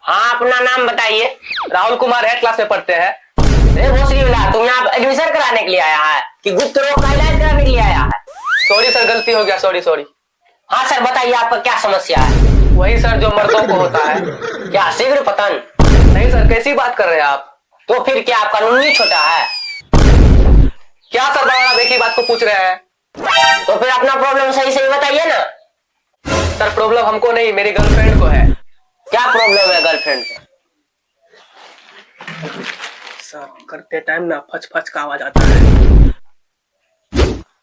हाँ, अपना नाम बताइए। राहुल कुमार है, क्लास में पढ़ते हैं। अरे भोसरी वाला, तुम यहाँ एडमिशन कराने के लिए आया है कि गुप्त रोग का इलाज कराने के लिए आया है? सॉरी सर, गलती हो गया, सॉरी। हाँ सर, बताइए आपका क्या समस्या है? वही सर जो मर्दों को होता है। क्या शीघ्र पतन? नहीं सर, कैसी बात कर रहे हैं आप? तो फिर क्या आपका नूनी छोटा है? क्या सर, बार आप एक ही बात को पूछ रहे हैं? तो फिर अपना प्रॉब्लम सही सही बताइए ना। सर प्रॉब्लम हमको नहीं, मेरी गर्लफ्रेंड को है। क्या प्रॉब्लम है गर्लफ्रेंड को? सर करते टाइम ना फच का आवाज आता है।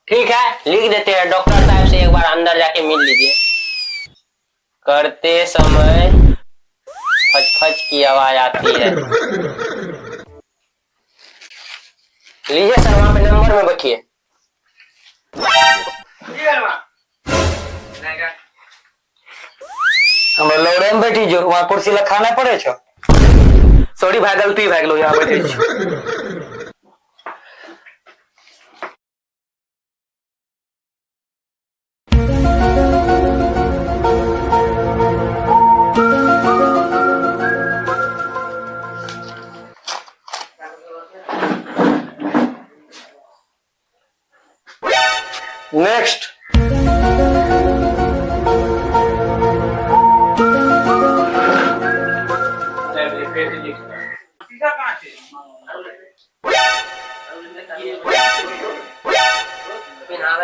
ठीक है, लिख देते हैं। डॉक्टर साहब से एक बार अंदर जाके मिल लीजिए। करते समय फच की आवाज आती है। लीजिए सर, वहां पे नंबर में बैठिए। हमें लौड़े में बैठी जो वहां कुर्सी लखाना पड़े छो। सॉरी भाई, गलती भाग लो, यहाँ बैठे। नेक्स्ट।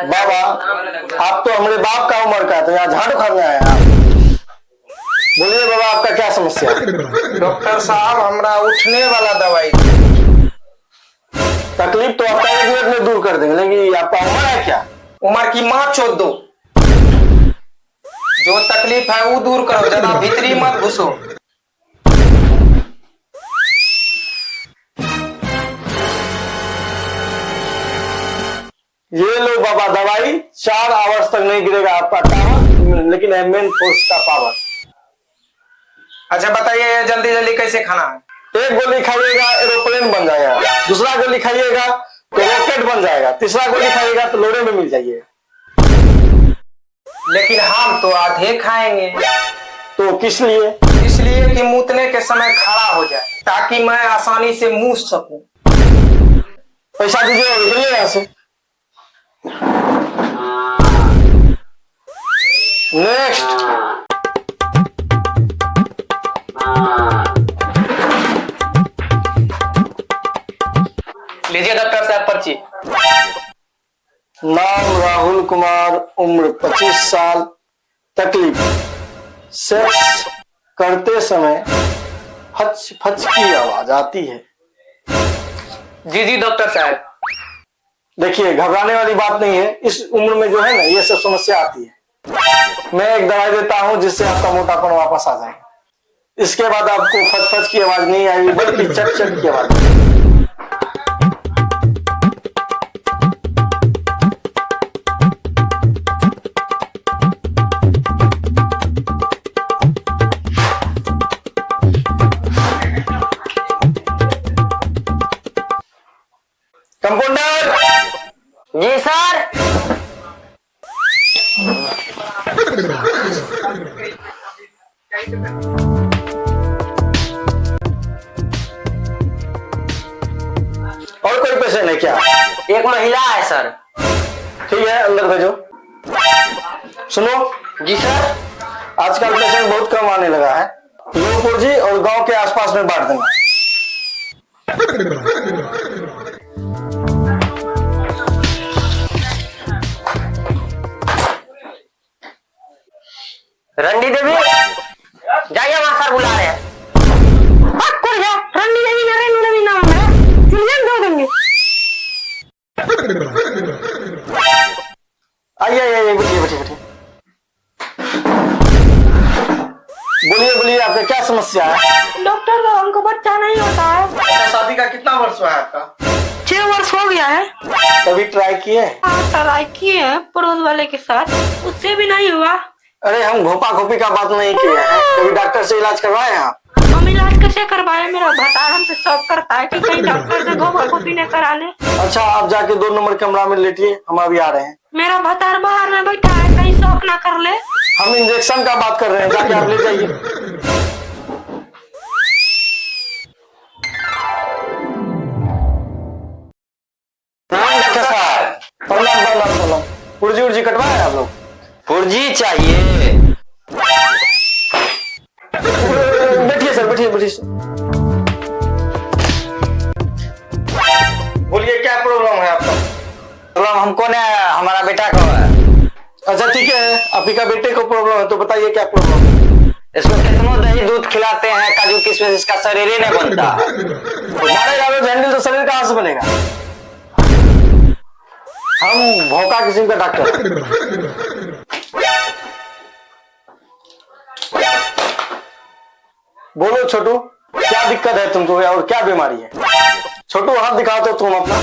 बाबा, आप तो हमारे बाप का उम्र का है, तो यहाँ झाड़ू खाने आए आप। बोलिए बाबा, आपका क्या समस्या है? डॉक्टर साहब, हमरा उठने वाला दवाई। तकलीफ तो आपका 1 मिनट में दूर कर देंगे, लेकिन आपका उम्र है क्या? उम्र की माँ चोद दो। जो तकलीफ है वो दूर करो, ज्यादा भीतरी मत घुसो। ये लो बाबा दवाई। 4 आवर्स तक नहीं गिरेगा आपका टावर, लेकिन मेन फोर्स का पावर। अच्छा बताइए, जल्दी जल्दी कैसे खाना है? 1 गोली खाइएगा एरोप्लेन बन जाएगा, दूसरा गोली खाइएगा तो रॉकेट बन जाएगा, तीसरा गोली खाइएगा तो लोड़े में मिल जाइए। लेकिन हम तो आधे खाएंगे। तो किस लिए? इसलिए कि मूतने के समय खड़ा हो जाए, ताकि मैं आसानी से मूस सकूं। पैसा दीजिए और निकलिए यहाँ से। नेक्स्ट। लीजिए डॉक्टर साहब पर्ची। नाम राहुल कुमार, उम्र 25 साल, तकलीफ सेक्स करते समय फच की आवाज आती है। जी डॉक्टर साहब। देखिए, घबराने वाली बात नहीं है। इस उम्र में जो है ना, ये सब समस्या आती है। मैं एक दवाई देता हूं जिससे आपका मोटापन वापस आ जाएगा। इसके बाद आपको फच की आवाज नहीं आएगी, बल्कि चट की आवाज आएगी। कंपाउंडर। जी सर। और कोई पेशेंट है क्या? एक महिला है सर। ठीक है, अंदर भेजो। सुनो। जी सर। आजकल पेशेंट बहुत कम आने लगा है। लोगपुर जी और गांव के आसपास में बांट देना। रंडी देवी, जाइए, वहां सर बुला रहे हैं। रंडी देवी नरेंद्र देवी नाम है, दो देंगे। आइए, बैठिए। बोलिए आपका क्या समस्या है? डॉक्टर साहब, हमको बच्चा नहीं होता है। अच्छा, शादी का कितना वर्ष हुआ है आपका? 6 वर्ष हो गया है। कभी ट्राई किए? ट्राई किए हैं पड़ोस वाले के साथ, उससे भी नहीं हुआ। अरे हम घोपा घोपी का बात नहीं किए हैं। कभी डॉक्टर से इलाज करवाए आप? हम इलाज कैसे करवाए? मेरा भतार हमसे शौक करता है कि कहीं डॉक्टर से घोपा घोपी ने करा ले। अच्छा, आप जाके 2 नंबर कमरा में लेटिए, हम अभी आ रहे हैं। मेरा भतार बाहर में बैठा है, कहीं शौक ना कर ले। हम इंजेक्शन का बात कर रहे हैं, जाके आप ले जाइए। पुर्जी उर्जी कटवाए आप लोग? पुर्जी चाहिए। बैठिए सर, बैठिए बैठिए। बोलिए क्या प्रॉब्लम है आपका? प्रॉब्लम हमको ना, हमारा बेटा को है। अच्छा ठीक है, आप ही का बेटे को प्रॉब्लम है तो बताइए क्या प्रॉब्लम है? इसको कितनों दही दूध खिलाते हैं, काजू किशमिश, इसका शरीर ही नहीं बनता। मारेगा तो हैंडल तो शरीर कहां से बनेगा? हम भौका किस्म का डॉक्टर हैं। बोलो छोटू, क्या दिक्कत है तुमको और क्या बीमारी है? छोटू हाथ दिखाओ तो तुम अपना।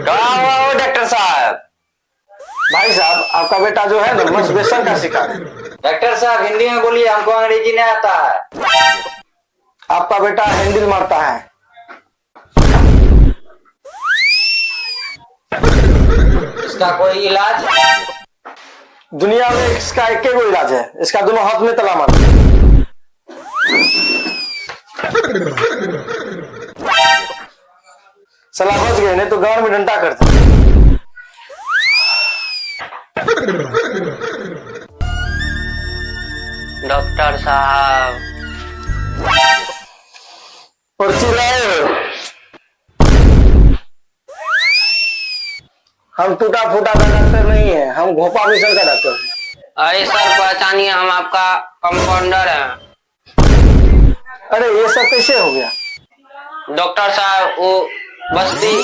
कहाँ हुआ हो डॉक्टर साहब? भाई साहब, आपका बेटा जो है ना मस्तिष्क का शिकार है। डॉक्टर साहब हिंदी में बोलिए, हमको अंग्रेजी नहीं आता है। आपका बेटा हैंडल मारता है। इसका कोई इलाज? दुनिया में इसका एक ही इलाज है, इसका दोनों हाथ में तला मार। सलाह बच गए, नहीं तो गांव में डंडा करते। डॉक्टर साहब पर्ची लाए? हम टूटा फूटा का डॉक्टर नहीं है, हम घोपा मिशन का डॉक्टर है। अरे सर पहचानिए, हम आपका कंपाउंडर हैं। अरे ये सब कैसे हो गया? डॉक्टर साहब वो बस्ती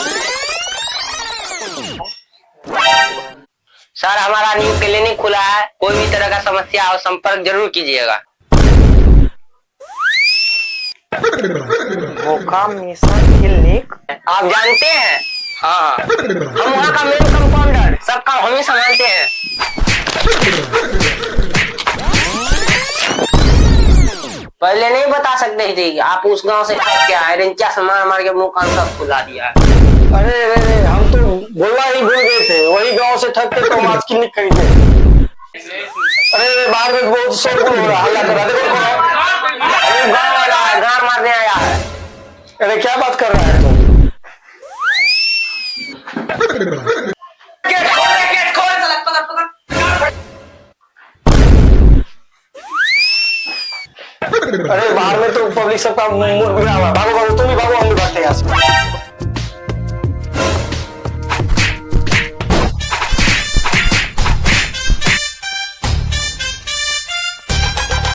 सर, हमारा न्यू क्लिनिक खुला है, कोई भी तरह का समस्या हो संपर्क जरूर कीजिएगा। भोका मिशन क्लिनिक? आप जानते हैं? हाँ, हम वहाँ का मेन कंपाउंडर, सब काम हम ही संभालते हैं। पहले नहीं बता सकते थे कि आप उस गांव से ठग के आए, रिंचा से मार मार के मुंह कान सब खुला दिया है। अरे अरे हम तो बोलना ही भूल गए थे, वही गांव से ठग के तो हम आज क्लिनिक खरीदे। अरे बाहर में बहुत शोरगुल हो रहा है, हल्ला कर रहा है, देखो कौन है? अरे गाँव वाला है, गार मारने आया है। अरे क्या बात कर रहा है तुम? गेट खोल साला, पकड़ पकड़। अरे बाहर में तो पब्लिक सबका मूड बिगड़ा हुआ है। भागो भागो, तुम भी भागो, हम भी भागते हैं यहाँ से।